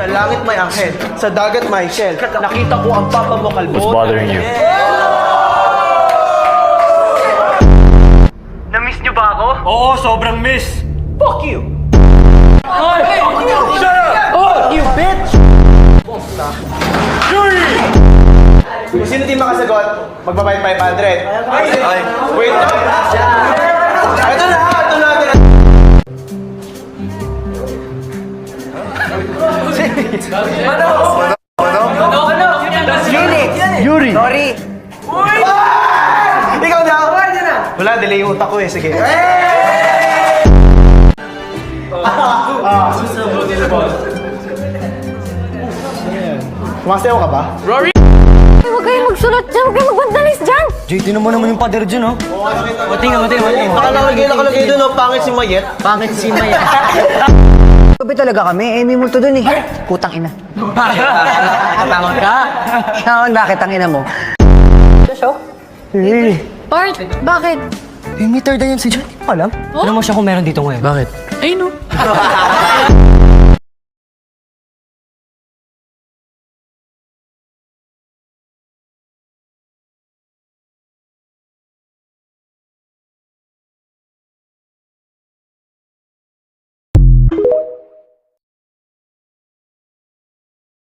Sa langit may anghel, sa dagat may shell. Nakita ko ang papa mo kalbo. What's bothering you? Na-miss niyo ba ako? Oo, sobrang miss! Fuck you! Hey! Shut up! Fuck you, bitch! Yuri! Kung sino di makasagot, magbabayad 500. Ay, wait lang. Ito na, ito na. Yuri! Sorry! Ikaw na! Wala, delay yung utak ko eh. Sige. Sumasayaw ka ba? Ay, huwag kayong magsulat dyan, huwag kayong magbandalis dyan! JT naman yung pader dyan, oh. Matinga. Nakalagay doon, oh, pangit si Mayet. Pangit si Maya. Gabi talaga kami, may multo dun eh. Putang ina. Tawag ka? Tawag, bakit ang ina mo? Bart, bakit? Eh, may third eye yan si John. Hindi ko alam. Alam mo siya kung meron dito ngayon. Bakit? Ay, no.